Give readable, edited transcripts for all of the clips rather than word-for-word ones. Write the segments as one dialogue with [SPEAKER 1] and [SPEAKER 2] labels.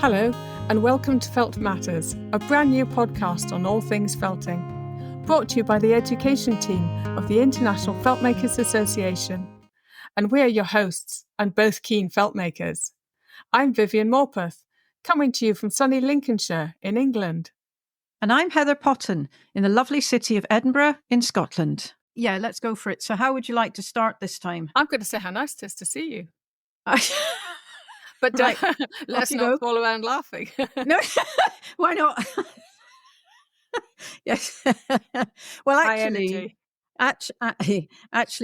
[SPEAKER 1] Hello, and welcome to Felt Matters, a brand new podcast on all things felting, brought to you by the education team of the International Feltmakers Association. And we're your hosts, and both keen feltmakers. I'm Vivienne Morpeth, coming to you from sunny Lincolnshire in England.
[SPEAKER 2] And I'm Heather Potton in the lovely city of Edinburgh in Scotland. Yeah, let's go for it. So how would you like to start this time?
[SPEAKER 1] I'm going to say how nice it is to see you. But
[SPEAKER 2] Right.
[SPEAKER 1] let's not fall around laughing.
[SPEAKER 2] No, why not? Yes. Well, actually,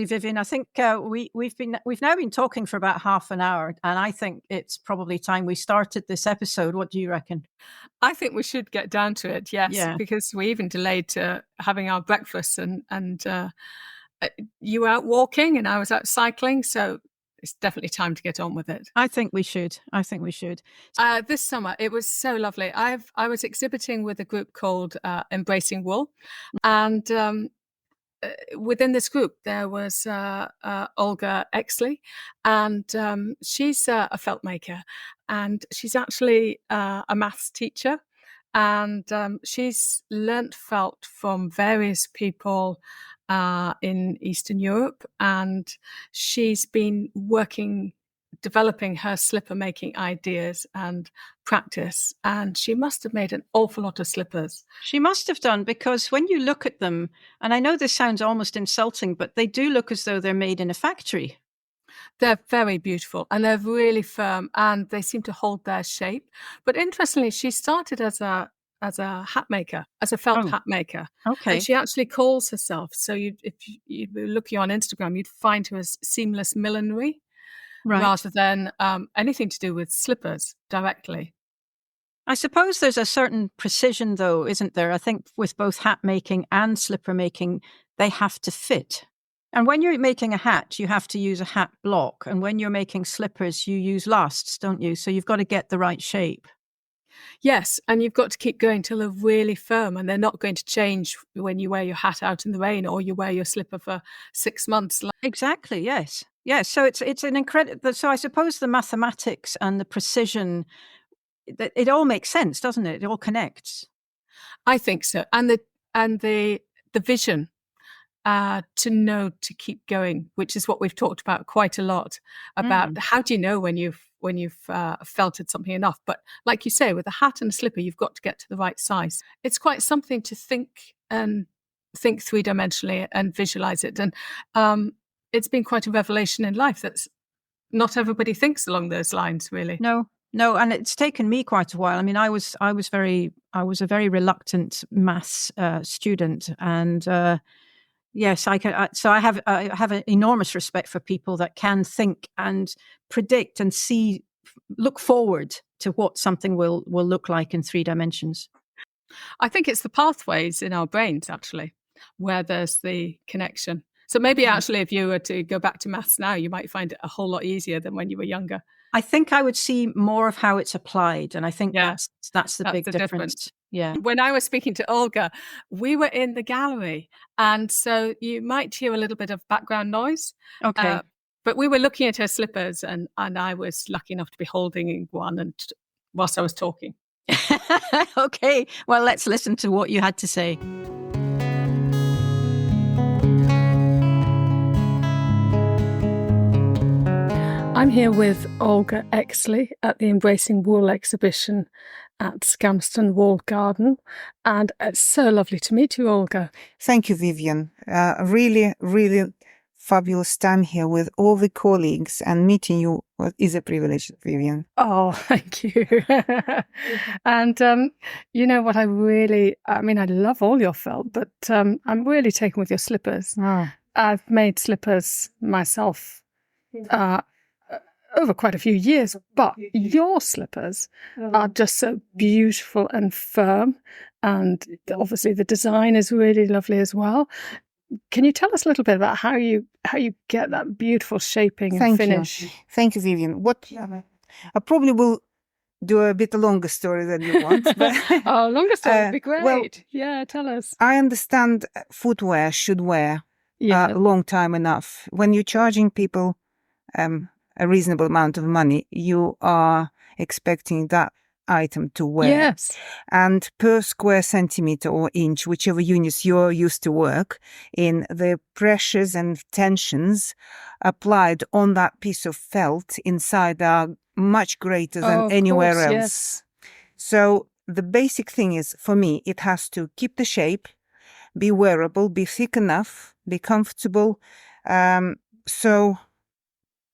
[SPEAKER 2] Vivienne, I think we've now been talking for about half an hour, and I think it's probably time we started this episode. What do you reckon?
[SPEAKER 1] I think we should get down to it, yes,
[SPEAKER 2] Yeah.
[SPEAKER 1] Because we even delayed having our breakfast, and you were out walking and I was out cycling, so it's definitely time to get on with it.
[SPEAKER 2] I think we should.
[SPEAKER 1] This summer, it was so lovely. I was exhibiting with a group called Embracing Wool, and within this group, there was Olga Exley, and she's a felt maker, and she's actually a maths teacher, and she's learnt felt from various people in Eastern Europe, and she's been developing her slipper making ideas and practice, and she must have made an awful lot of slippers.
[SPEAKER 2] She must have done, because when you look at them, and I know this sounds almost insulting, but they do look as though they're made in a factory.
[SPEAKER 1] They're very beautiful, and they're really firm, and they seem to hold their shape. But interestingly, she started as a hat maker, as a felt hat maker.
[SPEAKER 2] Okay.
[SPEAKER 1] And she actually calls herself, so if you were looking on Instagram, you'd find her as Seamless Millinery.
[SPEAKER 2] Right.
[SPEAKER 1] Rather than anything to do with slippers directly.
[SPEAKER 2] I suppose there's a certain precision, though, isn't there? I think with both hat making and slipper making, they have to fit. And when you're making a hat, you have to use a hat block. And when you're making slippers, you use lasts, don't you? So you've got to get the right shape.
[SPEAKER 1] Yes, and you've got to keep going till they're really firm, and they're not going to change when you wear your hat out in the rain or you wear your slipper for 6 months.
[SPEAKER 2] Exactly, yes. Yeah, so it's an incredible. So I suppose the mathematics and the precision, it all makes sense, doesn't it? It all connects.
[SPEAKER 1] I think so, and the vision to know to keep going, which is what we've talked about quite a lot about. How do you know when you've felted something enough? But like you say, with a hat and a slipper, you've got to get to the right size. It's quite something to think three-dimensionally and visualize it, and it's been quite a revelation in life that not everybody thinks along those lines, really.
[SPEAKER 2] No, and it's taken me quite a while. I mean, I was a very reluctant maths student, and yes, I have an enormous respect for people that can think and predict and look forward to what something will look like in 3 dimensions.
[SPEAKER 1] I think it's the pathways in our brains, actually, where there's the connection. So maybe actually if you were to go back to maths now, you might find it a whole lot easier than when you were younger.
[SPEAKER 2] I think I would see more of how it's applied, and I think that's the big difference. Yeah.
[SPEAKER 1] When I was speaking to Olga, we were in the gallery, and so you might hear a little bit of background noise.
[SPEAKER 2] Okay.
[SPEAKER 1] But we were looking at her slippers, and I was lucky enough to be holding one and whilst I was talking.
[SPEAKER 2] Okay. Well, let's listen to what you had to say.
[SPEAKER 1] I'm here with Olga Exley at the Embracing Wool exhibition at Scamston Walled Garden, and it's so lovely to meet you, Olga.
[SPEAKER 3] Thank you, Vivienne. Really, really fabulous time here with all the colleagues, and meeting you is a privilege, Vivienne.
[SPEAKER 1] Oh, thank you. And you know what, I love all your felt, but I'm really taken with your slippers.
[SPEAKER 3] Oh.
[SPEAKER 1] I've made slippers myself over quite a few years, but your slippers are just so beautiful and firm, and obviously the design is really lovely as well. Can you tell us a little bit about how you get that beautiful shaping and finish?
[SPEAKER 3] Thank you, Vivienne. I probably will do a bit longer story than you want. But,
[SPEAKER 1] longer story would be great.
[SPEAKER 3] Well,
[SPEAKER 1] yeah, tell us.
[SPEAKER 3] I understand footwear should wear a long time enough. When you're charging people a reasonable amount of money, you are expecting that item to wear.
[SPEAKER 1] Yes.
[SPEAKER 3] And per square centimeter or inch, whichever units you're used to work in, the pressures and tensions applied on that piece of felt inside are much greater than anywhere
[SPEAKER 1] course,
[SPEAKER 3] else.
[SPEAKER 1] Yes.
[SPEAKER 3] So the basic thing is, for me, it has to keep the shape, be wearable, be thick enough, be comfortable.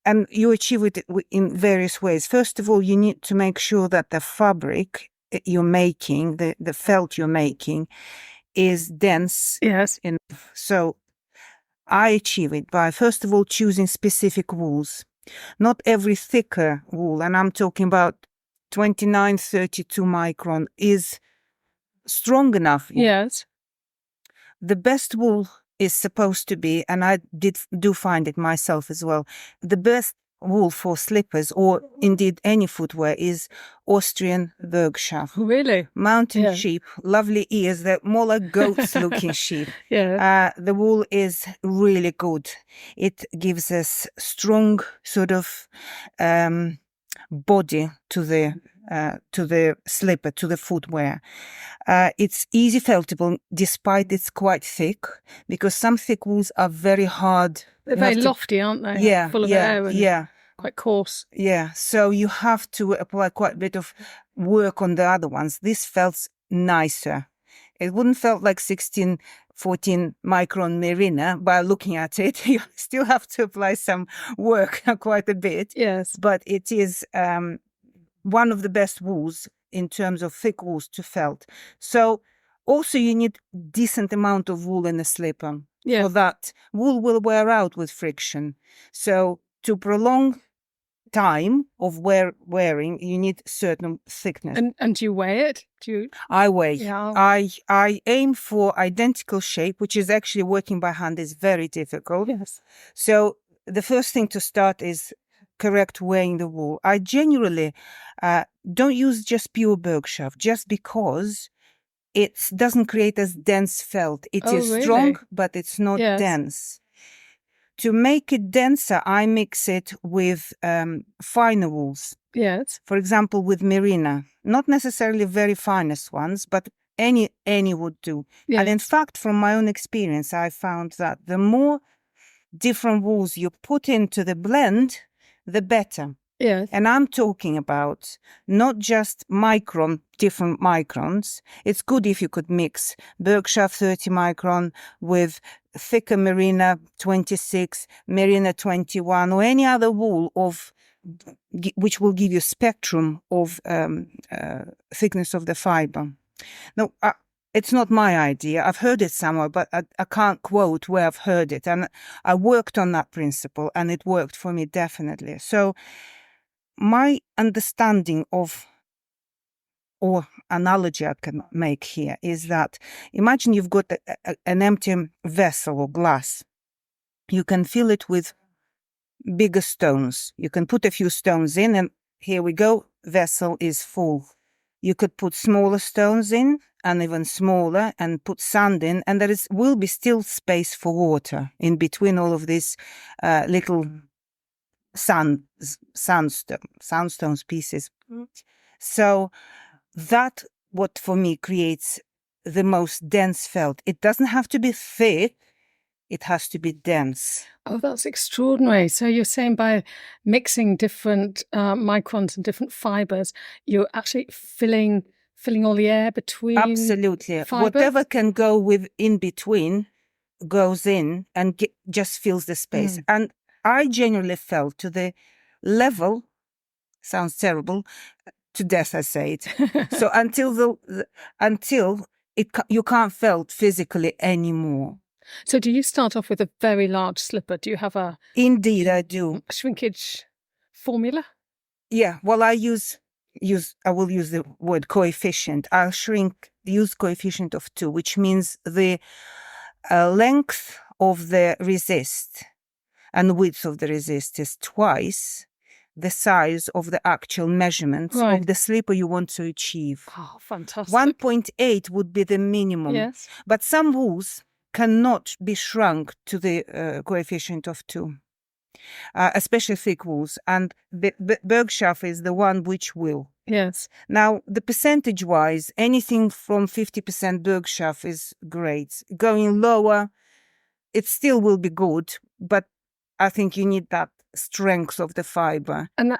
[SPEAKER 3] And you achieve it in various ways. First of all, you need to make sure that the fabric you're making, the felt you're making, is dense.
[SPEAKER 1] Yes.
[SPEAKER 3] Enough. So I achieve it by, first of all, choosing specific wools. Not every thicker wool, and I'm talking about 29, 32 micron, is strong enough.
[SPEAKER 1] Yes.
[SPEAKER 3] The best wool is supposed to be, and I do find it myself as well, the best wool for slippers or indeed any footwear is Austrian Bergschaft.
[SPEAKER 1] Really?
[SPEAKER 3] Mountain sheep, lovely ears, they're more like goats looking sheep.
[SPEAKER 1] Yeah.
[SPEAKER 3] The wool is really good. It gives us strong sort of body to the slipper, to the footwear. It's easy feltable, despite it's quite thick, because some thick wools are very hard.
[SPEAKER 1] They're very lofty, aren't they?
[SPEAKER 3] Yeah,
[SPEAKER 1] full of air and quite coarse.
[SPEAKER 3] Yeah, so you have to apply quite a bit of work on the other ones. This felt nicer. It wouldn't felt like 16, 14 micron merino by looking at it. You still have to apply some work, quite a bit.
[SPEAKER 1] Yes.
[SPEAKER 3] But it is one of the best wools in terms of thick wools to felt. So also you need decent amount of wool in a slipper.
[SPEAKER 1] Yeah.
[SPEAKER 3] For that, wool will wear out with friction. So to prolong time of wearing, you need certain thickness.
[SPEAKER 1] And do you weigh it?
[SPEAKER 3] I weigh.
[SPEAKER 1] Yeah.
[SPEAKER 3] I aim for identical shape, which is actually working by hand is very difficult.
[SPEAKER 1] Yes.
[SPEAKER 3] So the first thing to start is correct weighing the wool. I generally don't use just pure Bergschaft, just because it doesn't create as dense felt. It is
[SPEAKER 1] really?
[SPEAKER 3] strong, but it's not
[SPEAKER 1] Yes.
[SPEAKER 3] dense. To make it denser, I mix it with finer wools.
[SPEAKER 1] Yes.
[SPEAKER 3] For example, with merino. Not necessarily very finest ones, but any would do.
[SPEAKER 1] Yes.
[SPEAKER 3] And in fact, from my own experience, I found that the more different wools you put into the blend, the better.
[SPEAKER 1] Yes.
[SPEAKER 3] And I'm talking about not just different microns. It's good if you could mix Bergschaft 30 micron with thicker merino 26, merino 21, or any other wool which will give you spectrum of thickness of the fiber. Now, it's not my idea. I've heard it somewhere, but I can't quote where I've heard it. And I worked on that principle, and it worked for me definitely. So my understanding of, or analogy I can make here, is that imagine you've got an empty vessel or glass. You can fill it with bigger stones. You can put a few stones in, and here we go, vessel is full. You could put smaller stones in, and even smaller, and put sand in, and will be still space for water in between all of these little sandstones pieces. So that what for me creates the most dense felt. It doesn't have to be thick, it has to be dense.
[SPEAKER 1] Oh, that's extraordinary. So you're saying by mixing different microns and different fibers, you're actually filling all the air between.
[SPEAKER 3] Absolutely.
[SPEAKER 1] Fibers?
[SPEAKER 3] Whatever can go in between goes in and just fills the space. And I genuinely felt to the level, sounds terrible, to death I say it. So until you can't felt physically anymore.
[SPEAKER 1] So do you start off with a very large slipper? Do you have a
[SPEAKER 3] Indeed, I do.
[SPEAKER 1] shrinkage formula?
[SPEAKER 3] Yeah, well, I will use the word coefficient. I'll use coefficient of 2, which means the length of the resist and width of the resist is twice the size of the actual measurements of the slipper you want to achieve.
[SPEAKER 1] Oh, fantastic.
[SPEAKER 3] 1.8 would be the minimum.
[SPEAKER 1] Yes.
[SPEAKER 3] But some wools cannot be shrunk to the coefficient of 2. especially thick wools. And the Bergschaf is the one which will.
[SPEAKER 1] Yes.
[SPEAKER 3] Now, the percentage-wise, anything from 50% Bergschaf is great. Going lower, it still will be good, but I think you need that strength of the fibre.
[SPEAKER 1] And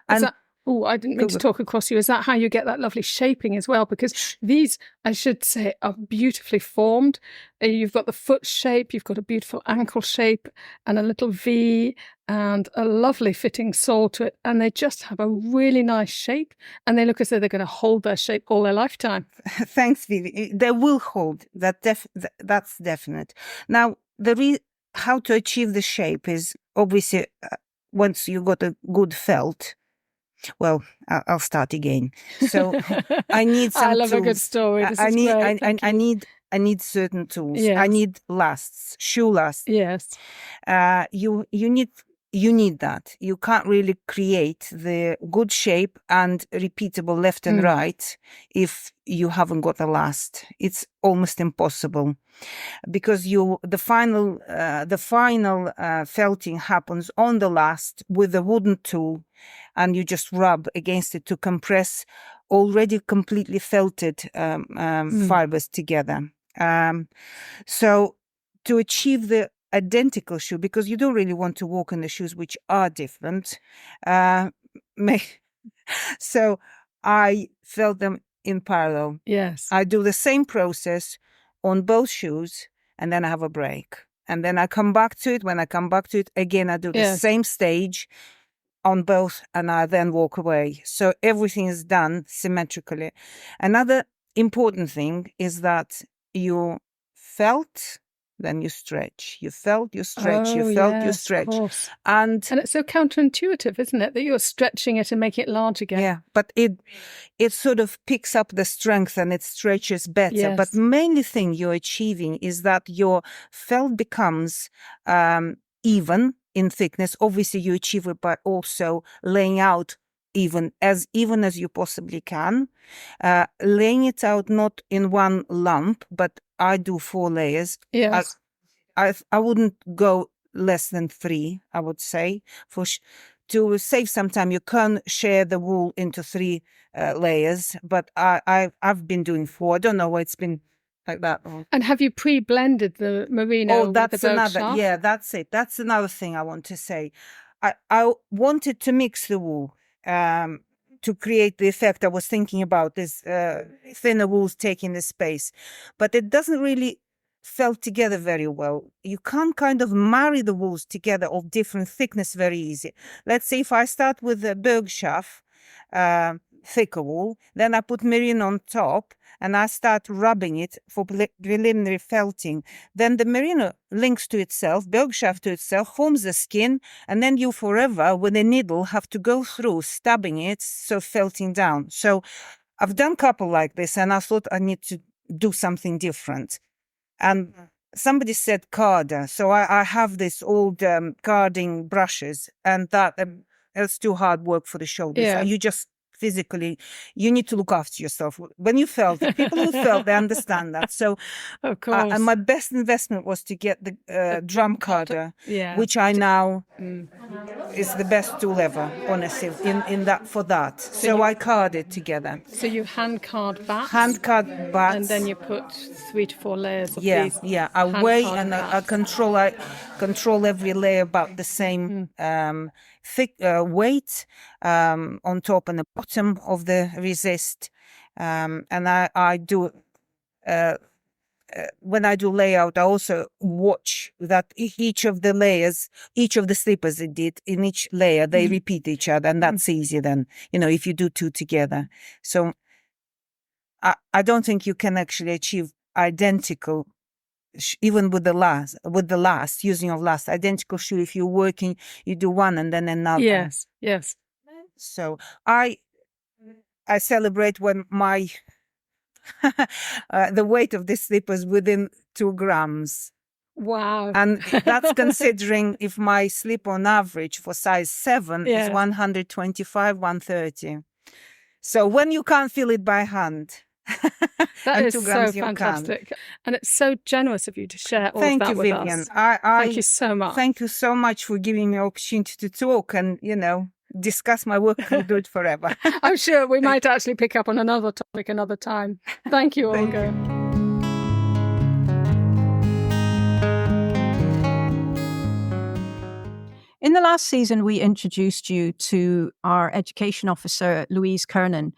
[SPEAKER 1] oh, I didn't mean to talk across you. Is that how you get that lovely shaping as well? Because these, I should say, are beautifully formed. You've got the foot shape, you've got a beautiful ankle shape and a little V and a lovely fitting sole to it. And they just have a really nice shape and they look as though they're going to hold their shape all their lifetime.
[SPEAKER 3] Thanks, Vivi. They will hold. That's definite. Now, how to achieve the shape is obviously once you got a good felt. Well, I'll start again. So I need some.
[SPEAKER 1] I love
[SPEAKER 3] tools.
[SPEAKER 1] a good story. This
[SPEAKER 3] I
[SPEAKER 1] is
[SPEAKER 3] need.
[SPEAKER 1] great.
[SPEAKER 3] I need certain tools.
[SPEAKER 1] Yes.
[SPEAKER 3] I need lasts, shoe lasts.
[SPEAKER 1] Yes.
[SPEAKER 3] You need that. You can't really create the good shape and repeatable left and right if you haven't got a last. It's almost impossible because the final felting happens on the last with a wooden tool, and you just rub against it to compress already completely felted fibers together. So to achieve the identical shoe, because you don't really want to walk in the shoes which are different. So I felt them in parallel.
[SPEAKER 1] Yes.
[SPEAKER 3] I do the same process on both shoes and then I have a break. And then I come back to it. When I come back to it, again, I do the same stage on both and I then walk away. So everything is done symmetrically. Another important thing is that you felt, then you stretch. You felt, you stretch. You felt, you stretch. And
[SPEAKER 1] it's so counterintuitive, isn't it, that you're stretching it and making it large again?
[SPEAKER 3] Yeah, but it sort of picks up the strength and it stretches better.
[SPEAKER 1] Yes.
[SPEAKER 3] But mainly thing you're achieving is that your felt becomes even in thickness. Obviously, you achieve it by also laying out even as you possibly can, laying it out not in one lump, but I do 4 layers.
[SPEAKER 1] Yes.
[SPEAKER 3] I wouldn't go less than 3, I would say. To save some time, you can share the wool into 3 layers, but I've been doing 4. I don't know why it's been like that.
[SPEAKER 1] And have you pre-blended the merino?
[SPEAKER 3] Oh, that's
[SPEAKER 1] with the
[SPEAKER 3] another. Yeah, that's it. That's another thing I want to say. I wanted to mix the wool to create the effect I was thinking about, this thinner wools taking the space, but it doesn't really felt together very well. You can't kind of marry the wools together of different thickness very easy. Let's say if I start with the Bergschaf, thicker wool, then I put merino on top and I start rubbing it for preliminary felting. Then the merino links to itself, Bergschaf to itself, forms the skin, and then you forever with a needle have to go through stabbing it, so felting down. So I've done a couple like this and I thought I need to do something different. And somebody said carder, so I have this old carding brushes, and that's too hard work for the shoulders.
[SPEAKER 1] Yeah.
[SPEAKER 3] And you just physically, you need to look after yourself. When you felt, people who felt, they understand that. So,
[SPEAKER 1] of course.
[SPEAKER 3] And my best investment was to get the drum carder, which I now is the best tool ever, honestly, for that. So I card it together.
[SPEAKER 1] So you hand card bats?
[SPEAKER 3] Hand card bats.
[SPEAKER 1] And then you put 3 to 4 layers of these.
[SPEAKER 3] Yeah. I weigh and I control every layer about the same thick weight on top and the bottom of the resist. And I do when I do layout, I also watch that each of the layers, each of the slippers it did in each layer, they repeat each other, and that's easy then, if you do 2 together. So I don't think you can actually achieve identical, even with the last using of last identical shoe. If you're working, you do one and then another.
[SPEAKER 1] Yes.
[SPEAKER 3] So I celebrate when my the weight of the slippers within 2 grams.
[SPEAKER 1] Wow.
[SPEAKER 3] And that's considering if my slip on average for size 7 is 125, 130. So when you can't feel it by hand,
[SPEAKER 1] That
[SPEAKER 3] and
[SPEAKER 1] is
[SPEAKER 3] 2
[SPEAKER 1] so
[SPEAKER 3] grams you
[SPEAKER 1] fantastic. And it's so generous of you to share all
[SPEAKER 3] Thank
[SPEAKER 1] of that
[SPEAKER 3] you,
[SPEAKER 1] with
[SPEAKER 3] Vivienne.
[SPEAKER 1] us.
[SPEAKER 3] Thank
[SPEAKER 1] you so much.
[SPEAKER 3] Thank you so much for giving me the opportunity to talk and, discuss my work. We'll do it forever.
[SPEAKER 1] I'm sure we might actually pick up on another topic another time. Thank you,
[SPEAKER 3] Thank
[SPEAKER 1] Olga.
[SPEAKER 2] In the last season, we introduced you to our education officer, Louise Curnin,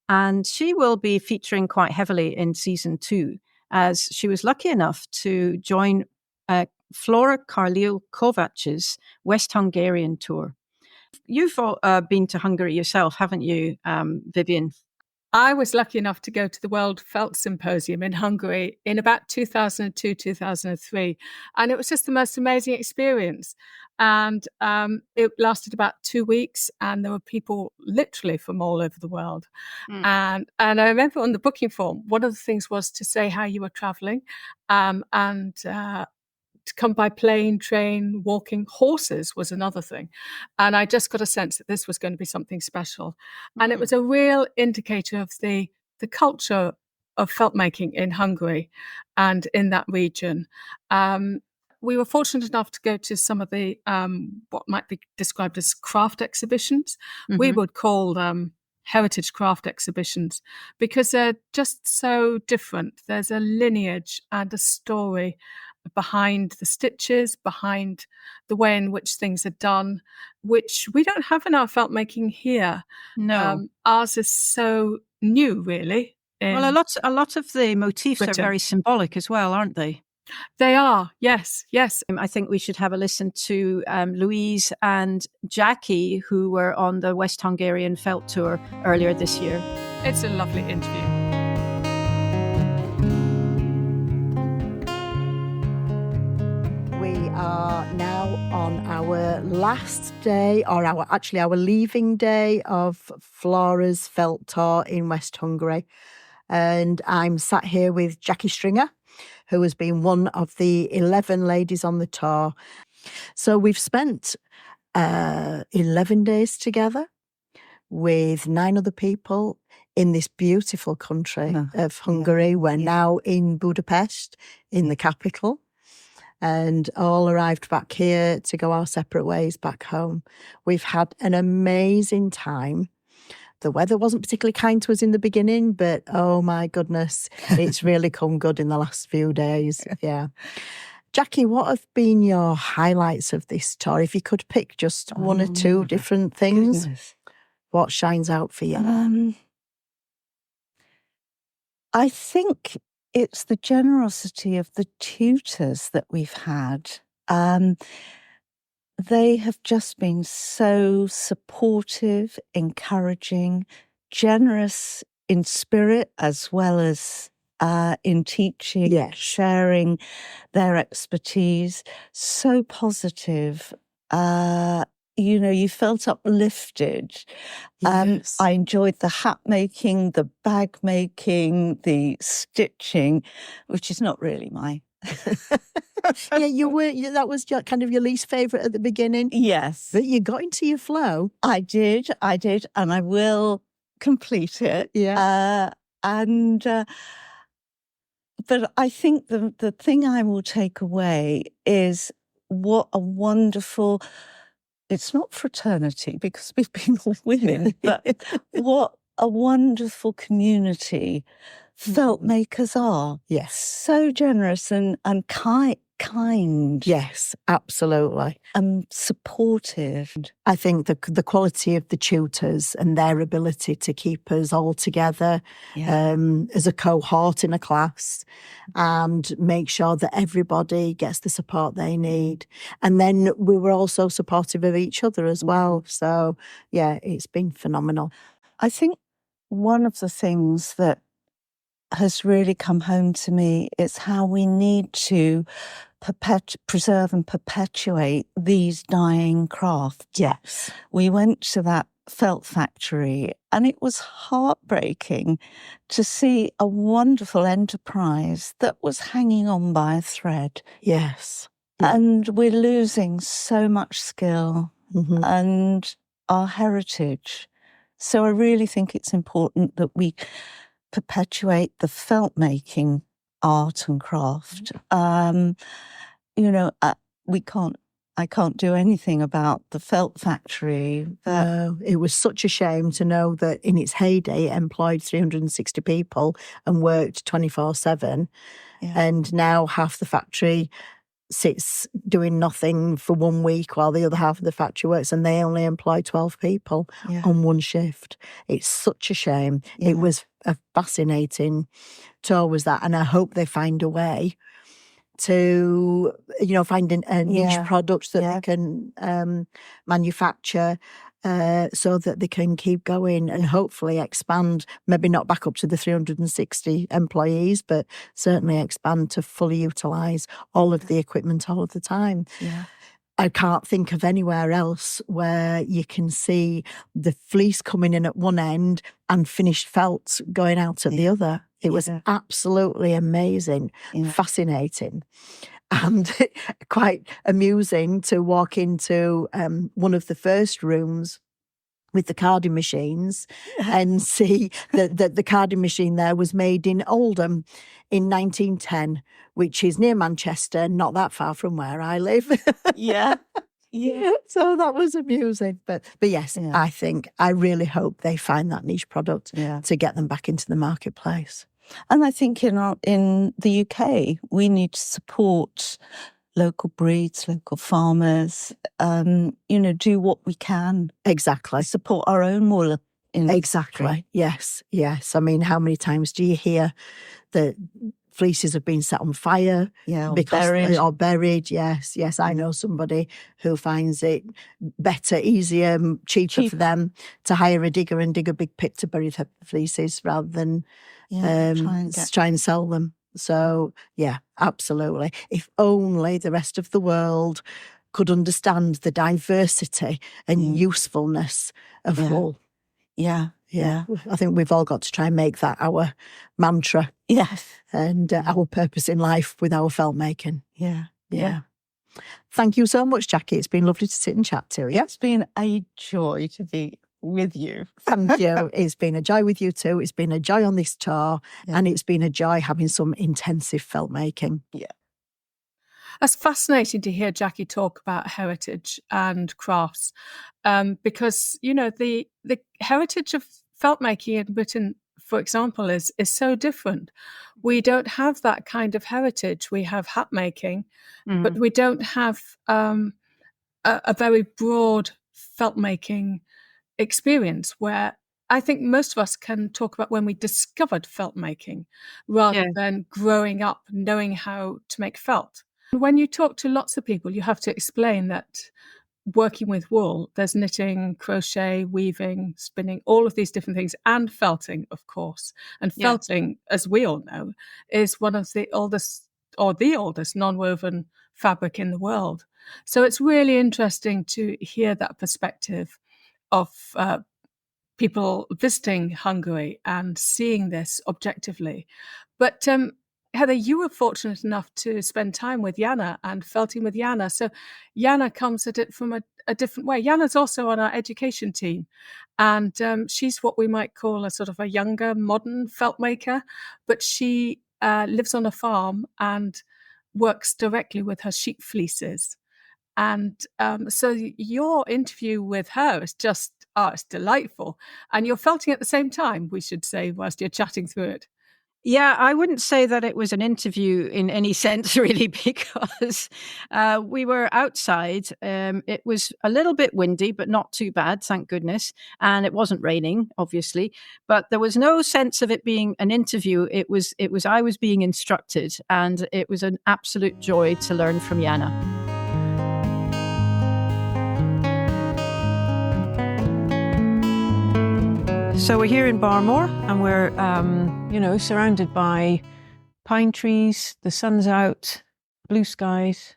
[SPEAKER 2] and she will be featuring quite heavily in season 2, as she was lucky enough to join Flóra Carlile-Kovács's West Hungarian tour. You've been to Hungary yourself, haven't you, Vivienne?
[SPEAKER 1] I was lucky enough to go to the World Felt Symposium in Hungary in about 2002, 2003. And it was just the most amazing experience. And it lasted about 2 weeks, and there were people literally from all over the world. And I remember on the booking form, one of the things was to say how you were traveling, and to come by plane, train, walking. Horses was another thing. And I just got a sense that this was going to be something special. And it was a real indicator of the culture of felt making in Hungary and in that region. We were fortunate enough to go to some of the what might be described as craft exhibitions. We would call them heritage craft exhibitions, because they're just so different. There's a lineage and a story behind the stitches, behind the way in which things are done, which we don't have in our felt making here.
[SPEAKER 2] No.
[SPEAKER 1] Ours is so new, really.
[SPEAKER 2] Well, a lot of the motifs
[SPEAKER 1] Britain.
[SPEAKER 2] are very symbolic as well, aren't they?
[SPEAKER 1] They are, yes.
[SPEAKER 2] I think we should have a listen to Louise and Jackie, who were on the West Hungarian Felt Tour earlier this year.
[SPEAKER 1] It's a lovely interview.
[SPEAKER 4] We are now on our last day, or our leaving day of Flóra's Felt Tour in West Hungary. And I'm sat here with Jackie Stringer, who has been one of the 11 ladies on the tour. So we've spent 11 days together with 9 other people in this beautiful country of Hungary. We're now in Budapest, in the capital, and all arrived back here to go our separate ways back home. We've had an amazing time. The weather wasn't particularly kind to us in the beginning, but oh my goodness, it's really come good in the last few days. Yeah. Jackie, what have been your highlights of this tour? If you could pick just one or two different things, what shines out for you?
[SPEAKER 5] I think it's the generosity of the tutors that we've had. They have just been so supportive, encouraging, generous in spirit as well as in teaching, sharing their expertise. So positive. You felt uplifted.
[SPEAKER 4] Yes.
[SPEAKER 5] I enjoyed the hat making, the bag making, the stitching, which is not really my...
[SPEAKER 4] That was kind of your least favourite at the beginning.
[SPEAKER 5] Yes.
[SPEAKER 4] But you got into your flow.
[SPEAKER 5] I did, and I will complete it.
[SPEAKER 4] Yeah.
[SPEAKER 5] But I think the thing I will take away is what a wonderful, it's not fraternity because we've been all women, but what a wonderful community felt makers are.
[SPEAKER 4] Yes.
[SPEAKER 5] So generous and kind.
[SPEAKER 4] Yes, absolutely.
[SPEAKER 5] Supportive.
[SPEAKER 4] I think the quality of the tutors and their ability to keep us all together as a cohort in a class and make sure that everybody gets the support they need. And then we were also supportive of each other as well. So, yeah, it's been phenomenal.
[SPEAKER 5] I think one of the things that has really come home to me is how we need to preserve and perpetuate these dying crafts.
[SPEAKER 4] Yes.
[SPEAKER 5] We went to that felt factory and it was heartbreaking to see a wonderful enterprise that was hanging on by a thread.
[SPEAKER 4] Yes.
[SPEAKER 5] And we're losing so much skill and our heritage. So I really think it's important that we perpetuate the felt making art and craft. You know, I can't do anything about the felt factory.
[SPEAKER 4] No, it was such a shame to know that in its heyday it employed 360 people and worked 24/7.
[SPEAKER 5] Yeah.
[SPEAKER 4] And now half the factory sits doing nothing for 1 week while the other half of the factory works, and they only employ 12 people
[SPEAKER 5] Yeah.
[SPEAKER 4] on one shift. It's such a shame.
[SPEAKER 5] Yeah.
[SPEAKER 4] It was a fascinating tour, was that, and I hope they find a way to, you know, find a niche
[SPEAKER 5] Yeah.
[SPEAKER 4] product that
[SPEAKER 5] Yeah.
[SPEAKER 4] they can manufacture so that they can keep going and hopefully expand, maybe not back up to the 360 employees, but certainly expand to fully utilise all of the equipment all of the time.
[SPEAKER 5] Yeah.
[SPEAKER 4] I can't think of anywhere else where you can see the fleece coming in at one end and finished felt going out at the other. It was absolutely amazing, fascinating, and quite amusing to walk into one of the first rooms with the carding machines and see that the carding machine there was made in Oldham in 1910, which is near Manchester, not that far from where I live.
[SPEAKER 5] Yeah. Yeah.
[SPEAKER 4] So that was amusing. But yes, I really hope they find that niche product to get them back into the marketplace.
[SPEAKER 5] And I think in the UK, we need to support local breeds, local farmers, you know, do what we can.
[SPEAKER 4] Exactly.
[SPEAKER 5] Support our own wool industry.
[SPEAKER 4] Exactly. Yes. Yes. I mean, how many times do you hear that fleeces have been set on fire?
[SPEAKER 5] Yeah,
[SPEAKER 4] or buried. Yes. Yes. I know somebody who finds it better, easier, cheaper for them to hire a digger and dig a big pit to bury the fleeces rather than try and sell them. So, yeah, absolutely. If only the rest of the world could understand the diversity and usefulness of wool.
[SPEAKER 5] Yeah.
[SPEAKER 4] Yeah. I think we've all got to try and make that our mantra.
[SPEAKER 5] Yes.
[SPEAKER 4] And our purpose in life with our felt making.
[SPEAKER 5] Yeah.
[SPEAKER 4] Yeah. Thank you so much, Jackie. It's been lovely to sit and chat to you.
[SPEAKER 5] It's been a joy to be with you.
[SPEAKER 4] Thank you. It's been a joy with you too. It's been a joy on this tour, and it's been a joy having some intensive felt making.
[SPEAKER 5] Yeah.
[SPEAKER 1] It's fascinating to hear Jackie talk about heritage and crafts, because, you know, the heritage of felt making in Britain, for example, is so different. We don't have that kind of heritage. We have hat making, but we don't have a very broad felt making experience where I think most of us can talk about when we discovered felt making rather than growing up knowing how to make felt. When you talk to lots of people, you have to explain that working with wool, there's knitting, crochet, weaving, spinning, all of these different things, and felting, of course. And felting, as we all know, is one of the oldest or the oldest non-woven fabric in the world. So it's really interesting to hear that perspective of people visiting Hungary and seeing this objectively. But Heather, you were fortunate enough to spend time with Janna and felting with Janna. So Janna comes at it from a different way. Janna's also on our education team, and she's what we might call a sort of a younger, modern felt maker, but she lives on a farm and works directly with her sheep fleeces. And so your interview with her is just, it's delightful. And you're felting at the same time, we should say, whilst you're chatting through it.
[SPEAKER 2] Yeah, I wouldn't say that it was an interview in any sense, really, because we were outside. It was a little bit windy, but not too bad, thank goodness. And it wasn't raining, obviously. But there was no sense of it being an interview. It was I was being instructed, and it was an absolute joy to learn from Janna. So we're here in Barmore, and we're, surrounded by pine trees. The sun's out, blue skies,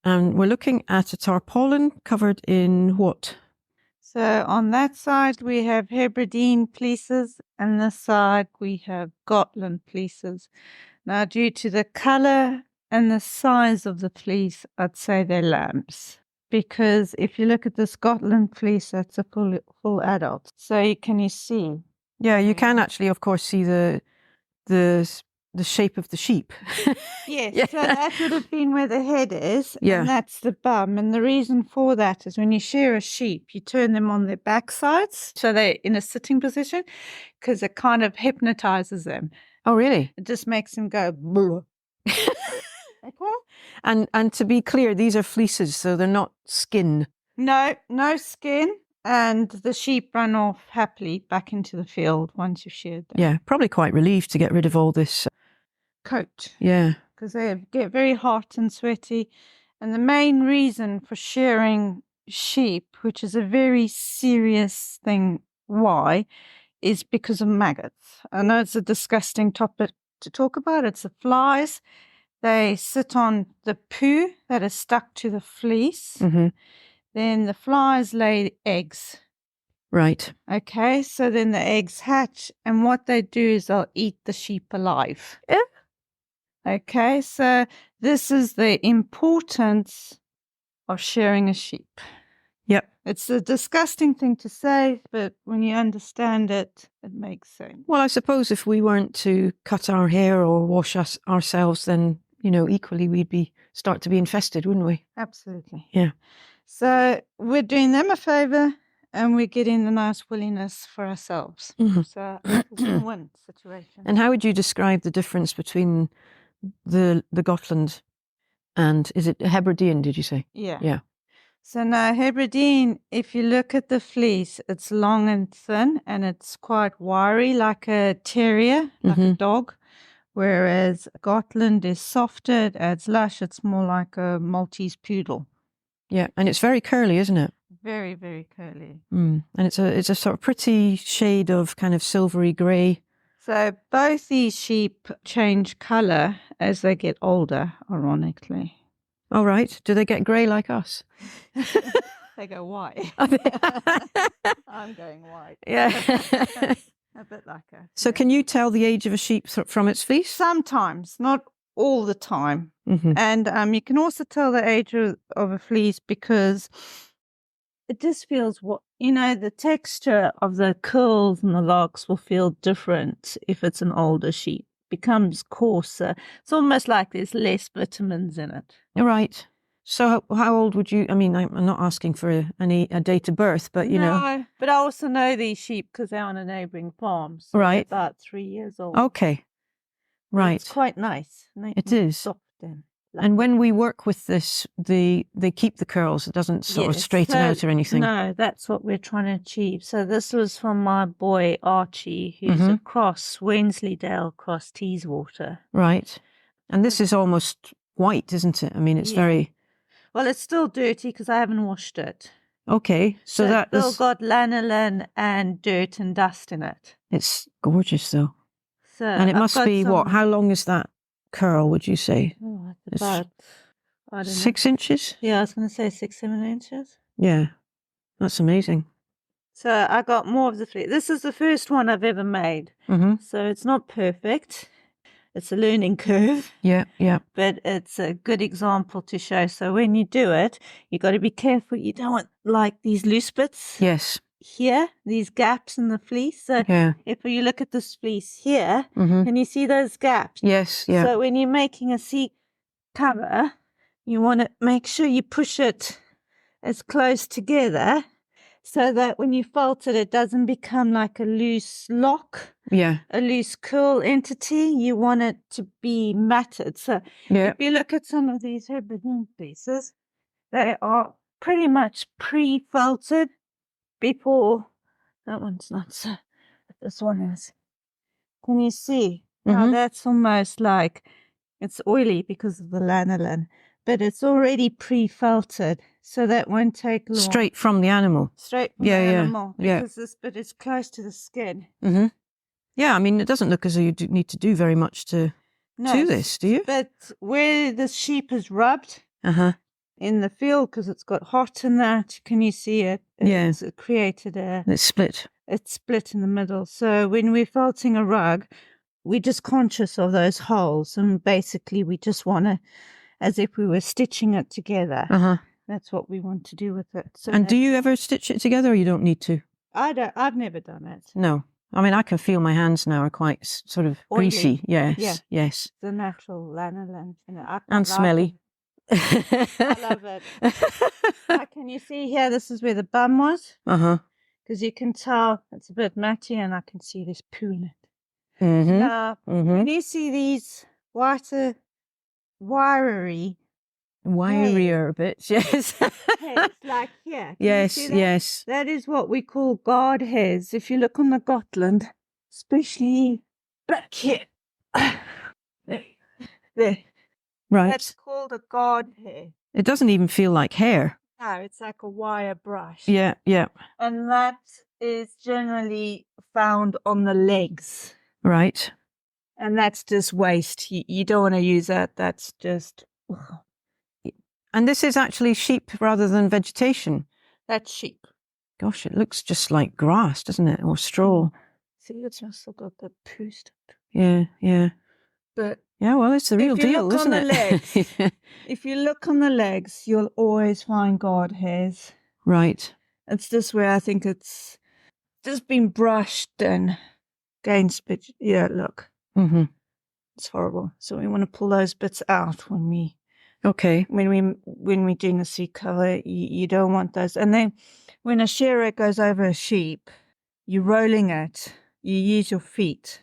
[SPEAKER 2] and we're looking at a tarpaulin covered in what?
[SPEAKER 6] So on that side we have Hebridean fleeces, and this side we have Gotland fleeces. Now, due to the colour and the size of the fleece, I'd say they're lambs. Because if you look at this Gotland fleece, that's a full adult. So can you see
[SPEAKER 2] Yeah, you can actually, of course, see the shape of the sheep.
[SPEAKER 6] Yes,
[SPEAKER 2] Yeah.
[SPEAKER 6] so that would have been where the head is,
[SPEAKER 2] Yeah.
[SPEAKER 6] and that's the bum. And the reason for that is when you shear a sheep, you turn them on their backsides, so they're in a sitting position, because it kind of hypnotizes them.
[SPEAKER 2] Oh, really?
[SPEAKER 6] It just makes them go, "Bleh." Okay?
[SPEAKER 2] And to be clear, these are fleeces, so they're not skin.
[SPEAKER 6] No skin, and the sheep run off happily back into the field once you've sheared them.
[SPEAKER 2] Yeah, probably quite relieved to get rid of all this.
[SPEAKER 6] Coat.
[SPEAKER 2] Yeah.
[SPEAKER 6] Because they get very hot and sweaty. And the main reason for shearing sheep, which is a very serious thing, why, is because of maggots. I know it's a disgusting topic to talk about. It's the flies. They sit on the poo that is stuck to the fleece.
[SPEAKER 2] Mm-hmm.
[SPEAKER 6] Then the flies lay eggs.
[SPEAKER 2] Right.
[SPEAKER 6] Okay, so then the eggs hatch, and what they do is they'll eat the sheep alive.
[SPEAKER 2] Yeah.
[SPEAKER 6] Okay, so this is the importance of shearing a sheep.
[SPEAKER 2] Yep.
[SPEAKER 6] It's a disgusting thing to say, but when you understand it, it makes sense.
[SPEAKER 2] Well, I suppose if we weren't to cut our hair or wash us ourselves, then, equally we'd start to be infested, wouldn't we?
[SPEAKER 6] Absolutely.
[SPEAKER 2] Yeah.
[SPEAKER 6] So we're doing them a favor, and we're getting the nice woolliness for ourselves.
[SPEAKER 2] Mhm.
[SPEAKER 6] So it's a win-win situation.
[SPEAKER 2] And how would you describe the difference between the Gotland and, is it Hebridean, did you say?
[SPEAKER 6] Yeah.
[SPEAKER 2] Yeah.
[SPEAKER 6] So now Hebridean, if you look at the fleece, it's long and thin, and it's quite wiry, like a terrier, like a dog. Whereas Gotland is softer, it adds lush, it's more like a Maltese poodle.
[SPEAKER 2] Yeah, and it's very curly, isn't it?
[SPEAKER 6] Very, very curly.
[SPEAKER 2] And it's a sort of pretty shade of kind of silvery grey.
[SPEAKER 6] So both these sheep change colour as they get older, ironically.
[SPEAKER 2] All right. Do they get grey like us?
[SPEAKER 6] They go white. I'm going white.
[SPEAKER 2] Yeah.
[SPEAKER 6] A bit like us.
[SPEAKER 2] So can you tell the age of a sheep from its fleece?
[SPEAKER 6] Sometimes, not all the time.
[SPEAKER 2] Mm-hmm.
[SPEAKER 6] And you can also tell the age of a fleece because it just feels the texture of the curls and the locks will feel different if it's an older sheep. Becomes coarser. It's almost like there's less vitamins in it.
[SPEAKER 2] Right. So how old would you, I'm not asking for a date of birth, but
[SPEAKER 6] No, but I also know these sheep because they're on a neighbouring farm. So
[SPEAKER 2] right.
[SPEAKER 6] they're about 3 years old.
[SPEAKER 2] Okay. Right.
[SPEAKER 6] It's quite nice.
[SPEAKER 2] It is.
[SPEAKER 6] Soft and
[SPEAKER 2] And when we work with this, they keep the curls. It doesn't sort of straighten out or anything.
[SPEAKER 6] No, that's what we're trying to achieve. So this was from my boy Archie, who's across Wensleydale, across Teeswater.
[SPEAKER 2] Right. And this is almost white, isn't it? It's very...
[SPEAKER 6] Well, it's still dirty because I haven't washed it.
[SPEAKER 2] Okay. So
[SPEAKER 6] it's still got lanolin and dirt and dust in it.
[SPEAKER 2] It's gorgeous, though.
[SPEAKER 6] So
[SPEAKER 2] and it must be, how long is that curl, would you say?
[SPEAKER 6] Oh, it's about, I don't know.
[SPEAKER 2] 6 inches?
[SPEAKER 6] Yeah, I was going to say 6-7 inches.
[SPEAKER 2] Yeah, that's amazing.
[SPEAKER 6] So I got more of the fleece. This is the first one I've ever made. So it's not perfect. It's a learning curve.
[SPEAKER 2] Yeah, yeah.
[SPEAKER 6] But it's a good example to show. So when you do it, you got to be careful. You don't want like these loose bits.
[SPEAKER 2] Yes.
[SPEAKER 6] Here, these gaps in the fleece. So if you look at this fleece here, can you see those gaps?
[SPEAKER 2] Yes, yeah.
[SPEAKER 6] So when you're making a seat cover, you want to make sure you push it as close together so that when you felt it, it doesn't become like a loose lock, a loose curl entity. You want it to be matted. So if you look at some of these Hebridean pieces, they are pretty much pre-felted before. That one's not so, but this one is. Can you see? Now that's almost like it's oily because of the lanolin, but it's already pre-felted, so that won't take long.
[SPEAKER 2] Straight from the animal.
[SPEAKER 6] Straight from the animal, because this bit is close to the skin.
[SPEAKER 2] Yeah, it doesn't look as though you need to do very much to this, do you?
[SPEAKER 6] But where the sheep is rubbed in the field, because it's got hot in that, can you see it? It's created
[SPEAKER 2] it's split.
[SPEAKER 6] It's split in the middle. So when we're felting a rug, we're just conscious of those holes, and basically we just want to, as if we were stitching it together. That's what we want to do with it. So
[SPEAKER 2] and do you ever stitch it together, or you don't need to?
[SPEAKER 6] I've never done it.
[SPEAKER 2] No. I mean, I can feel my hands now are quite sort of
[SPEAKER 6] Oily.
[SPEAKER 2] greasy. Yes,
[SPEAKER 6] Yeah.
[SPEAKER 2] yes.
[SPEAKER 6] The natural lanolin.
[SPEAKER 2] And smelly.
[SPEAKER 6] I love it. Can you see here? This is where the bum was.
[SPEAKER 2] Uh-huh.
[SPEAKER 6] Because you can tell it's a bit matty and I can see there's poo in it.
[SPEAKER 2] Mm-hmm.
[SPEAKER 6] Now, when you see these whiter, wiry
[SPEAKER 2] Wirier bits, yes.
[SPEAKER 6] hairs, like here. Can you
[SPEAKER 2] Yes,
[SPEAKER 6] see that?
[SPEAKER 2] yes.
[SPEAKER 6] That is what we call guard hairs. If you look on the Gotland, especially back here. There.
[SPEAKER 2] Right.
[SPEAKER 6] That's called a guard hair.
[SPEAKER 2] It doesn't even feel like hair.
[SPEAKER 6] No, it's like a wire brush.
[SPEAKER 2] Yeah, yeah.
[SPEAKER 6] And that is generally found on the legs.
[SPEAKER 2] Right.
[SPEAKER 6] And that's just waste. You don't want to use that. That's just...
[SPEAKER 2] And this is actually sheep rather than vegetation.
[SPEAKER 6] That's sheep.
[SPEAKER 2] Gosh, it looks just like grass, doesn't it? Or straw.
[SPEAKER 6] See, it's just got the poo stuff.
[SPEAKER 2] Yeah, yeah.
[SPEAKER 6] But
[SPEAKER 2] yeah, well, it's the real deal, isn't it?
[SPEAKER 6] Legs, if you look on the legs, you'll always find guard hairs.
[SPEAKER 2] Right.
[SPEAKER 6] It's just where I think it's just been brushed and gained. Yeah, look.
[SPEAKER 2] Mm-hmm.
[SPEAKER 6] It's horrible. So we want to pull those bits out when we...
[SPEAKER 2] Okay.
[SPEAKER 6] When we're doing the seat cover, you don't want those. And then when a shearer goes over a sheep, you're rolling it. You use your feet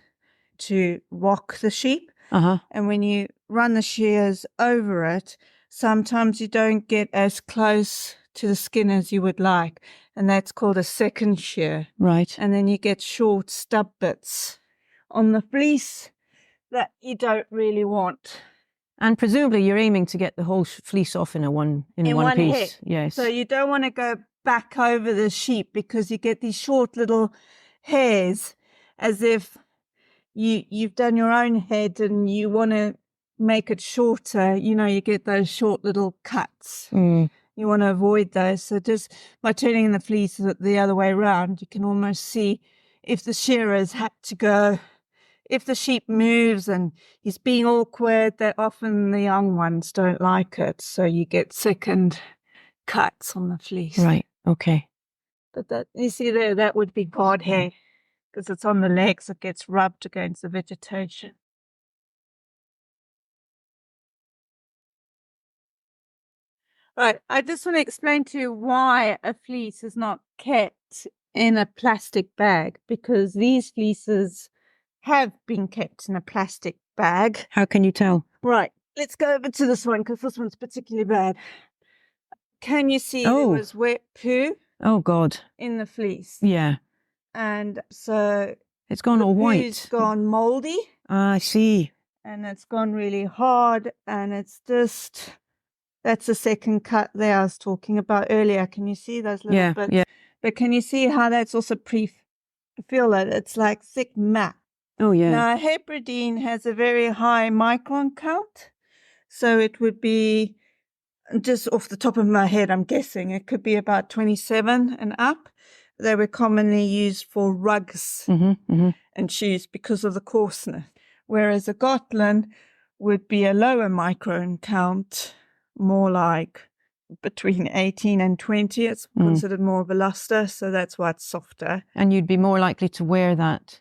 [SPEAKER 6] to rock the sheep.
[SPEAKER 2] Uh-huh.
[SPEAKER 6] And when you run the shears over it, sometimes you don't get as close to the skin as you would like. And that's called a second shear.
[SPEAKER 2] Right.
[SPEAKER 6] And then you get short stub bits on the fleece that you don't really want.
[SPEAKER 2] And presumably you're aiming to get the whole fleece off in one piece.
[SPEAKER 6] Hit.
[SPEAKER 2] Yes.
[SPEAKER 6] So you don't want to go back over the sheep because you get these short little hairs as if you've done your own head and you want to make it shorter. You know, you get those short little cuts.
[SPEAKER 2] Mm.
[SPEAKER 6] You want to avoid those. So just by turning the fleece the other way around, you can almost see if the shearers had to go. If the sheep moves and he's being awkward, that often the young ones don't like it. So you get second cuts on the fleece.
[SPEAKER 2] Right. Okay.
[SPEAKER 6] But that, you see there, that would be guard hair because it's on the legs. It gets rubbed against the vegetation. Right. I just want to explain to you why a fleece is not kept in a plastic bag, because these fleeces have been kept in a plastic bag.
[SPEAKER 2] How can you tell?
[SPEAKER 6] Right. Let's go over to this one because this one's particularly bad. Can you see there was wet poo?
[SPEAKER 2] Oh, God.
[SPEAKER 6] In the fleece.
[SPEAKER 2] Yeah.
[SPEAKER 6] And so...
[SPEAKER 2] It's gone all white.
[SPEAKER 6] It's gone mouldy.
[SPEAKER 2] I see.
[SPEAKER 6] And it's gone really hard. And it's just... That's the second cut there I was talking about earlier. Can you see those little bits?
[SPEAKER 2] Yeah.
[SPEAKER 6] But can you see how that's also feel that it's like thick mat?
[SPEAKER 2] Oh, yeah.
[SPEAKER 6] Now, Hebridean has a very high micron count. So it would be, just off the top of my head, I'm guessing, it could be about 27 and up. They were commonly used for rugs and shoes because of the coarseness. Whereas a Gotland would be a lower micron count, more like between 18 and 20. It's considered more of a luster, so that's why it's softer.
[SPEAKER 2] And you'd be more likely to wear that,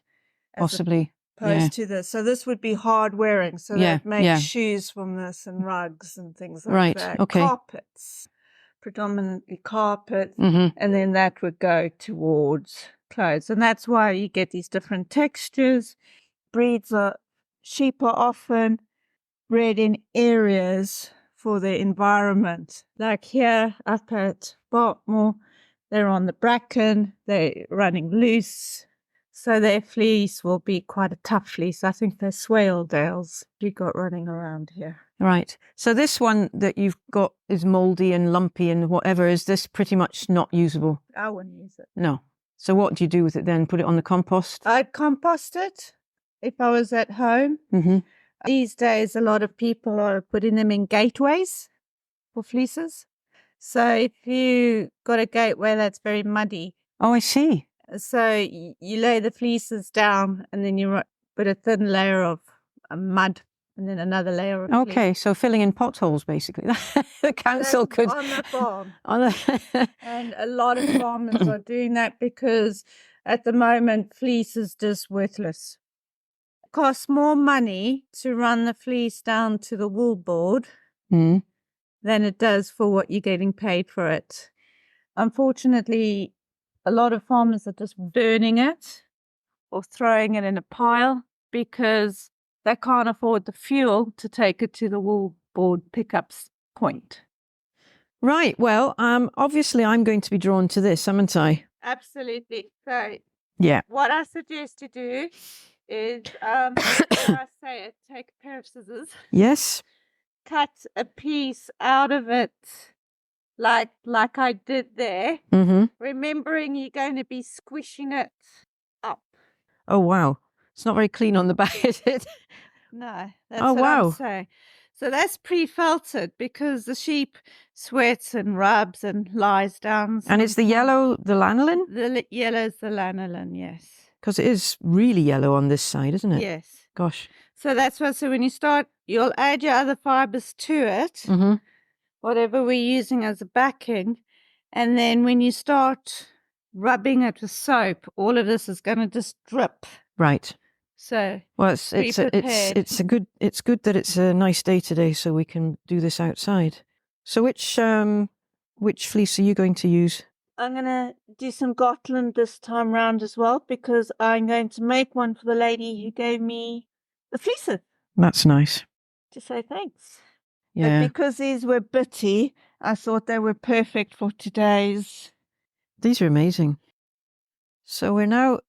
[SPEAKER 2] possibly.
[SPEAKER 6] Opposed to this. So this would be hard wearing. So they'd make shoes from this and rugs and things like that.
[SPEAKER 2] Right, okay.
[SPEAKER 6] Carpets, predominantly carpet. And then that would go towards clothes. And that's why you get these different textures. Sheep are often bred in areas for their environment. Like here up at Bartmore, they're on the bracken, they're running loose. So their fleece will be quite a tough fleece. I think they're Swaledales we got running around here.
[SPEAKER 2] Right. So this one that you've got is mouldy and lumpy and whatever. Is this pretty much not usable?
[SPEAKER 6] I wouldn't use it.
[SPEAKER 2] No. So what do you do with it then? Put it on the compost?
[SPEAKER 6] I'd compost it if I was at home. These days, a lot of people are putting them in gateways for fleeces. So if you got a gateway that's very muddy.
[SPEAKER 2] Oh, I see.
[SPEAKER 6] So you lay the fleeces down and then you put a thin layer of mud and then another layer of
[SPEAKER 2] Okay, so filling in potholes, basically. The council could...
[SPEAKER 6] On the farm. And a lot of farmers are doing that because at the moment, fleece is just worthless. It costs more money to run the fleece down to the wool board
[SPEAKER 2] Mm.
[SPEAKER 6] than it does for what you're getting paid for it. Unfortunately, a lot of farmers are just burning it or throwing it in a pile because they can't afford the fuel to take it to the wool board pickups point.
[SPEAKER 2] Right. Well, obviously I'm going to be drawn to this, haven't I?
[SPEAKER 6] Absolutely. So
[SPEAKER 2] Yeah.
[SPEAKER 6] what I suggest to do is, before I say it, take a pair of scissors,
[SPEAKER 2] Yes.
[SPEAKER 6] cut a piece out of it like I did there,
[SPEAKER 2] Mm-hmm.
[SPEAKER 6] remembering you're going to be squishing it up.
[SPEAKER 2] Oh, wow. It's not very clean on the back, is it?
[SPEAKER 6] No, that's
[SPEAKER 2] Oh,
[SPEAKER 6] what I'm
[SPEAKER 2] wow.
[SPEAKER 6] saying. So that's pre-felted because the sheep sweats and rubs and lies down.
[SPEAKER 2] And it's the yellow, the lanolin?
[SPEAKER 6] The yellow is the lanolin, yes.
[SPEAKER 2] Because it is really yellow on this side, isn't it?
[SPEAKER 6] Yes.
[SPEAKER 2] Gosh.
[SPEAKER 6] So that's why, so when you start, you'll add your other fibers to it,
[SPEAKER 2] Mm-hmm.
[SPEAKER 6] whatever we're using as a backing. And then when you start rubbing it with soap, all of this is going to just drip.
[SPEAKER 2] Right.
[SPEAKER 6] So
[SPEAKER 2] Well, it's good that it's a nice day today, so we can do this outside. So which fleece are you going to use?
[SPEAKER 6] I'm going to do some Gotland this time round as well, because I'm going to make one for the lady who gave me the fleeces
[SPEAKER 2] That's nice.
[SPEAKER 6] to say thanks.
[SPEAKER 2] Yeah.
[SPEAKER 6] But because these were bitty, I thought they were perfect for today's.
[SPEAKER 2] These are amazing. So we're now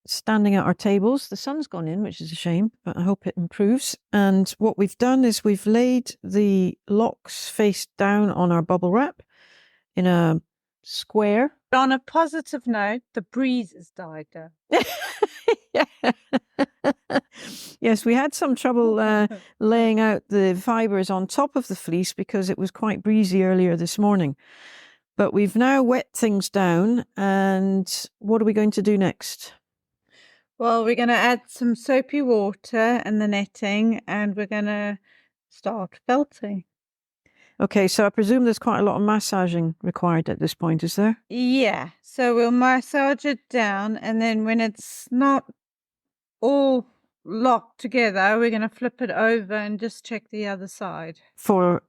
[SPEAKER 2] standing at our tables. The sun's gone in, which is a shame, but I hope it improves. And what we've done is we've laid the locks face down on our bubble wrap in a square.
[SPEAKER 6] On a positive note, the breeze has died down.
[SPEAKER 2] Yeah. Yes, we had some trouble laying out the fibres on top of the fleece because it was quite breezy earlier this morning. But we've now wet things down, and what are we going to do next?
[SPEAKER 6] Well, we're going to add some soapy water and the netting, and we're going to start felting.
[SPEAKER 2] Okay, so I presume there's quite a lot of massaging required at this point, is there?
[SPEAKER 6] Yeah, so we'll massage it down, and then when it's not all locked together, we're going to flip it over and just check the other side.
[SPEAKER 2] For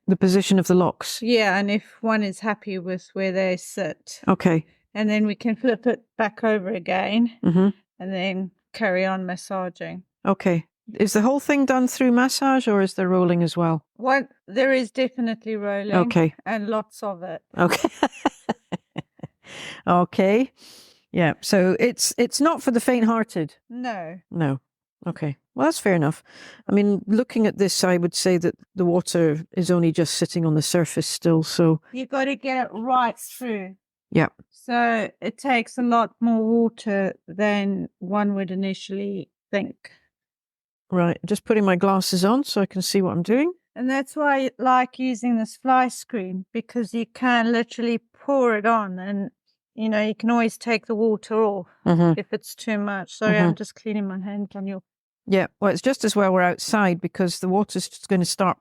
[SPEAKER 2] the position of the locks?
[SPEAKER 6] Yeah, and if one is happy with where they sit.
[SPEAKER 2] Okay.
[SPEAKER 6] And then we can flip it back over again,
[SPEAKER 2] Mm-hmm.
[SPEAKER 6] and then carry on massaging.
[SPEAKER 2] Okay. Is the whole thing done through massage, or is there rolling as well?
[SPEAKER 6] There is definitely rolling.
[SPEAKER 2] Okay.
[SPEAKER 6] And lots of it.
[SPEAKER 2] Okay. Okay. Yeah. So it's not for the faint-hearted.
[SPEAKER 6] No.
[SPEAKER 2] No. Okay. Well, that's fair enough. I mean, looking at this, I would say that the water is only just sitting on the surface still. So
[SPEAKER 6] You've got to get it right through.
[SPEAKER 2] yeah.
[SPEAKER 6] So it takes a lot more water than one would initially think.
[SPEAKER 2] Right. Just putting my glasses on so I can see what I'm doing.
[SPEAKER 6] And that's why I like using this fly screen, because you can literally pour it on, and you know, you can always take the water off if it's too much. Sorry, I'm just cleaning my hand on your.
[SPEAKER 2] Yeah. Well, it's just as well we're outside because the water's just going to start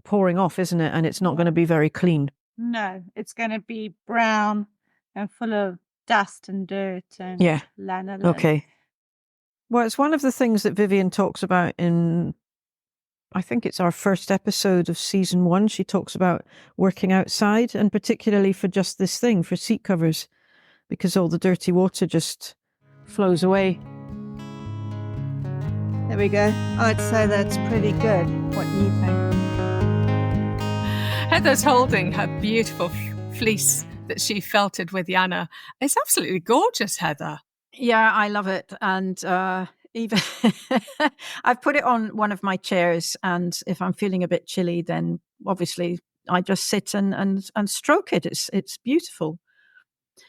[SPEAKER 2] pouring off, isn't it? And it's not going to be very clean.
[SPEAKER 6] No, it's going to be brown and full of dust and dirt and lanolin.
[SPEAKER 2] Okay. Well, it's one of the things that Vivienne talks about in, I think it's our first episode of season 1. She talks about working outside, and particularly for just this thing, for seat covers, because all the dirty water just flows away.
[SPEAKER 6] There we go. I'd say that's pretty good. What do you think?
[SPEAKER 1] Heather's holding her beautiful fleece that she felted with Janna. It's absolutely gorgeous, Heather.
[SPEAKER 2] Yeah, I love it. And even I've put it on one of my chairs, and if I'm feeling a bit chilly, then obviously I just sit and stroke it. It's beautiful.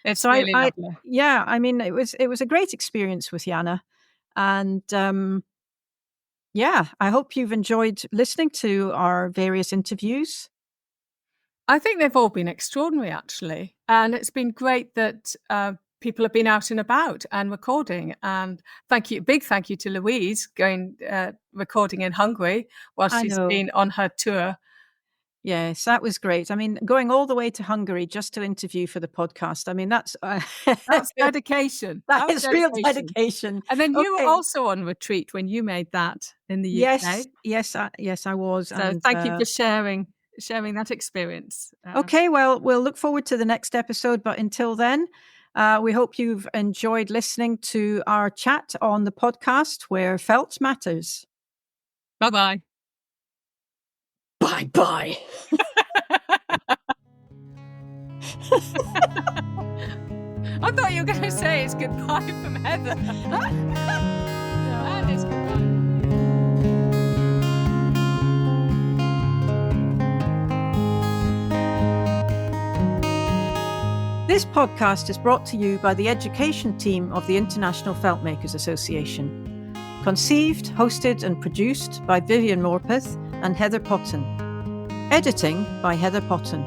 [SPEAKER 1] It's
[SPEAKER 2] So
[SPEAKER 1] really lovely.
[SPEAKER 2] Yeah, I mean, it was a great experience with Janna, and yeah, I hope you've enjoyed listening to our various interviews.
[SPEAKER 1] I think they've all been extraordinary, actually, and it's been great that people have been out and about and recording. And big thank you to Louise recording in Hungary while she's been on her tour.
[SPEAKER 2] Yes, that was great. I mean, going all the way to Hungary just to interview for the podcast. I mean, that's
[SPEAKER 1] dedication.
[SPEAKER 2] that is real dedication.
[SPEAKER 1] And then you were
[SPEAKER 2] Okay.
[SPEAKER 1] also on retreat when you made that in the UK.
[SPEAKER 2] Yes, I was.
[SPEAKER 1] So
[SPEAKER 2] and,
[SPEAKER 1] thank you for sharing that experience.
[SPEAKER 2] Okay, well, we'll look forward to the next episode. But until then, we hope you've enjoyed listening to our chat on the podcast where felt matters.
[SPEAKER 1] Bye-bye.
[SPEAKER 2] Bye-bye.
[SPEAKER 1] I thought you were going to say it's goodbye from Heather. That is goodbye.
[SPEAKER 2] This podcast is brought to you by the education team of the International Feltmakers Association. Conceived, hosted and produced by Vivienne Morpeth and Heather Potton. Editing by Heather Potton.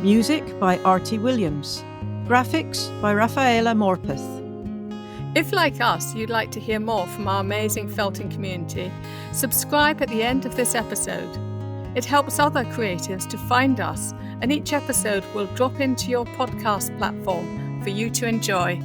[SPEAKER 2] Music by Artie Williams. Graphics by Rafaela Morpeth.
[SPEAKER 1] If, like us, you'd like to hear more from our amazing felting community, subscribe at the end of this episode. It helps other creatives to find us, and each episode will drop into your podcast platform for you to enjoy.